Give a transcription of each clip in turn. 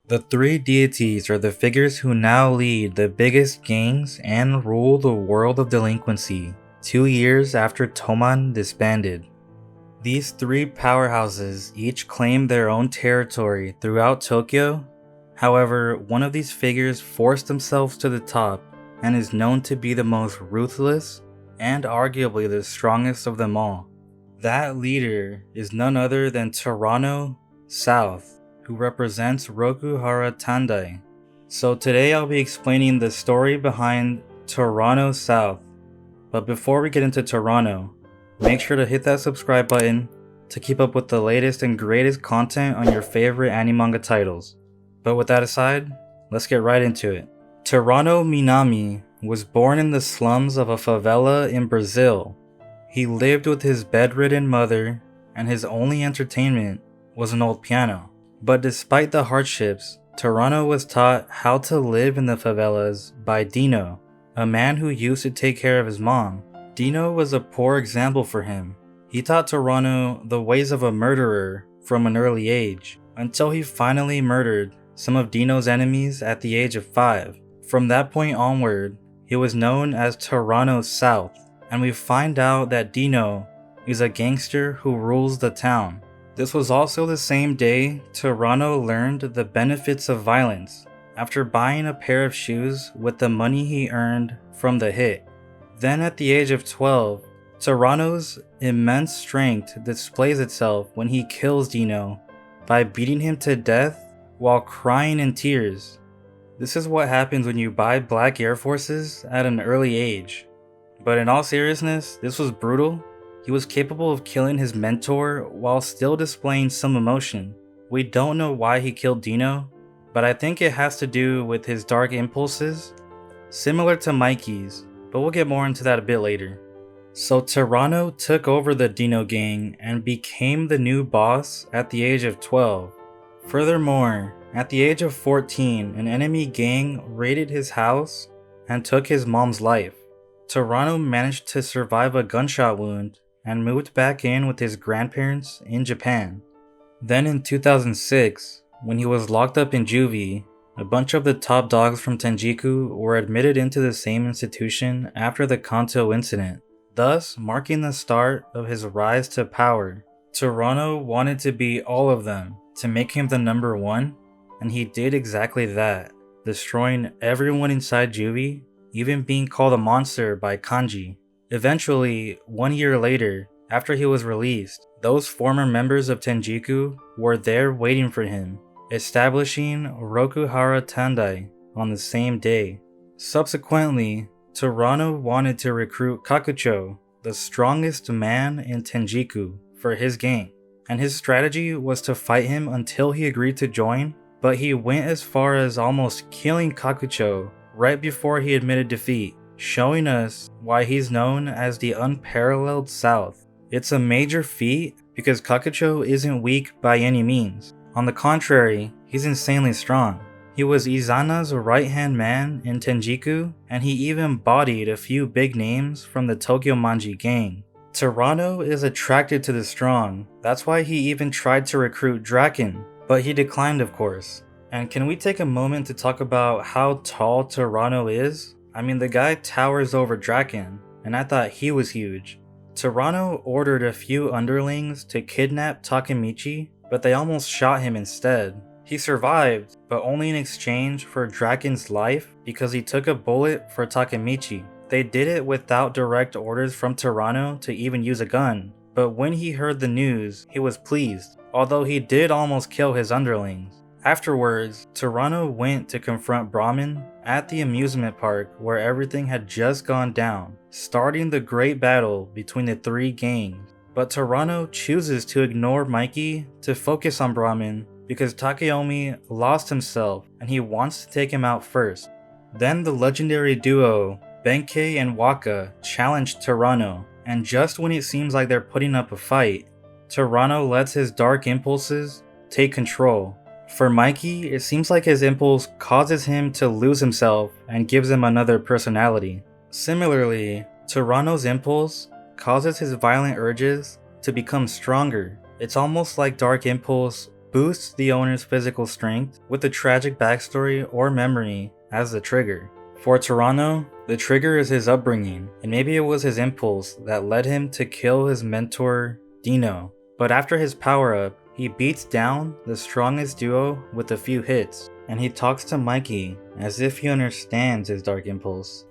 The three deities are the figures who now lead the biggest gangs and rule the world of delinquency, 2 years after Toman disbanded. These three powerhouses each claim their own territory throughout Tokyo. However, one of these figures forced themselves to the top and is known to be the most ruthless and arguably the strongest of them all. That leader is none other than Toranno South, who represents Rokuhara Tandai. So today I'll be explaining the story behind Toranno South. But before we get into Toranno, make sure to hit that subscribe button to keep up with the latest and greatest content on your favorite anime manga titles. But with that aside, let's get right into it. Toranno Minami was born in the slums of a favela in Brazil. He lived with his bedridden mother, and his only entertainment was an old piano. But despite the hardships, Toranno was taught how to live in the favelas by Dino, a man who used to take care of his mom. Dino was a poor example for him. He taught Toranno the ways of a murderer from an early age, until he finally murdered some of Dino's enemies at the age of 5. From that point onward, he was known as Toranno South, and we find out that Dino is a gangster who rules the town. This was also the same day Toranno learned the benefits of violence after buying a pair of shoes with the money he earned from the hit. Then at the age of 12, Toranno's immense strength displays itself when he kills Dino by beating him to death while crying in tears. This is what happens when you buy black Air Forces at an early age. But in all seriousness, this was brutal. He was capable of killing his mentor while still displaying some emotion. We don't know why he killed Dino, but I think it has to do with his dark impulses, similar to Mikey's, but we'll get more into that a bit later. So Toranno took over the Dino gang and became the new boss at the age of 12. Furthermore, at the age of 14, an enemy gang raided his house and took his mom's life. Toranno managed to survive a gunshot wound and moved back in with his grandparents in Japan. Then in 2006, when he was locked up in juvie, a bunch of the top dogs from Tenjiku were admitted into the same institution after the Kanto incident, thus marking the start of his rise to power. Toranno wanted to be all of them to make him the number one, and he did exactly that, destroying everyone inside juvie, even being called a monster by Kanji. Eventually, 1 year later, after he was released, those former members of Tenjiku were there waiting for him, establishing Rokuhara Tandai on the same day. Subsequently, Toranno wanted to recruit Kakucho, the strongest man in Tenjiku, for his gang, and his strategy was to fight him until he agreed to join, but he went as far as almost killing Kakucho right before he admitted defeat, showing us why he's known as the Unparalleled South. It's a major feat because Kakucho isn't weak by any means. On the contrary, he's insanely strong. He was Izana's right-hand man in Tenjiku, and he even bodied a few big names from the Tokyo Manji gang. Toranno is attracted to the strong. That's why he even tried to recruit Draken, but he declined, of course. And can we take a moment to talk about how tall Toranno is? I mean, the guy towers over Draken, and I thought he was huge. Toranno ordered a few underlings to kidnap Takemichi, but they almost shot him instead. He survived, but only in exchange for Draken's life because he took a bullet for Takemichi. They did it without direct orders from Toranno to even use a gun, but when he heard the news, he was pleased, although he did almost kill his underlings. Afterwards, Toranno went to confront Brahmin at the amusement park where everything had just gone down, starting the great battle between the three gangs. But Toranno chooses to ignore Mikey to focus on Brahmin because Takeyomi lost himself and he wants to take him out first. Then the legendary duo Benkei and Waka challenged Toranno, and just when it seems like they're putting up a fight, Toranno lets his dark impulses take control. For Mikey, it seems like his impulse causes him to lose himself and gives him another personality. Similarly, Toranno's impulse causes his violent urges to become stronger. It's almost like Dark Impulse boosts the owner's physical strength with a tragic backstory or memory as the trigger. For Toranno, the trigger is his upbringing, and maybe it was his impulse that led him to kill his mentor, Dino. But after his power-up, he beats down the strongest duo with a few hits, and he talks to Mikey as if he understands his dark impulse.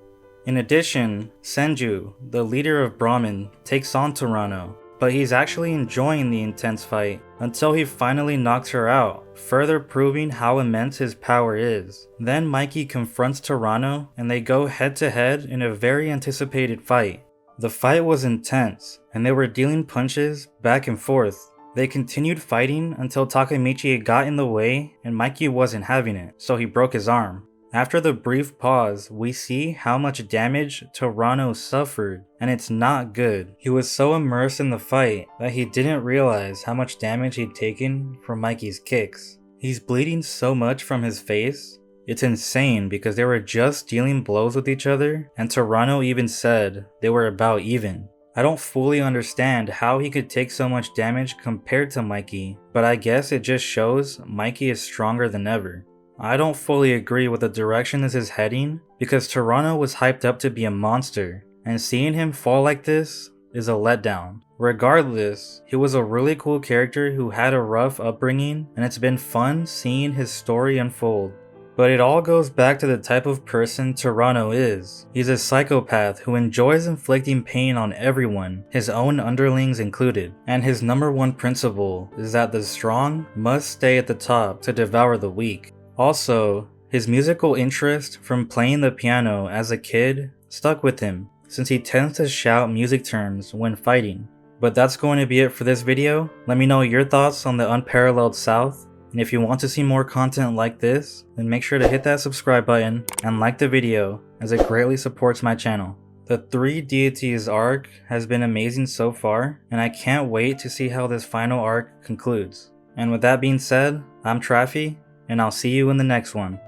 In addition, Senju, the leader of Brahmin, takes on Toranno, but he's actually enjoying the intense fight until he finally knocks her out, further proving how immense his power is. Then Mikey confronts Toranno and they go head to head in a very anticipated fight. The fight was intense, and they were dealing punches back and forth. They continued fighting until Takemichi got in the way and Mikey wasn't having it, so he broke his arm. After the brief pause, we see how much damage Toranno suffered, and it's not good. He was so immersed in the fight that he didn't realize how much damage he'd taken from Mikey's kicks. He's bleeding so much from his face. It's insane because they were just dealing blows with each other, and Toranno even said they were about even. I don't fully understand how he could take so much damage compared to Mikey, but I guess it just shows Mikey is stronger than ever. I don't fully agree with the direction this is heading because Toranno was hyped up to be a monster, and seeing him fall like this is a letdown. Regardless, he was a really cool character who had a rough upbringing, and it's been fun seeing his story unfold. But it all goes back to the type of person Toranno is. He's a psychopath who enjoys inflicting pain on everyone, his own underlings included, and his number one principle is that the strong must stay at the top to devour the weak. Also, his musical interest from playing the piano as a kid stuck with him, since he tends to shout music terms when fighting. But that's going to be it for this video. Let me know your thoughts on the Unparalleled South, and if you want to see more content like this, then make sure to hit that subscribe button and like the video, as it greatly supports my channel. The Three Deities arc has been amazing so far, and I can't wait to see how this final arc concludes. And with that being said, I'm Traffy, and I'll see you in the next one.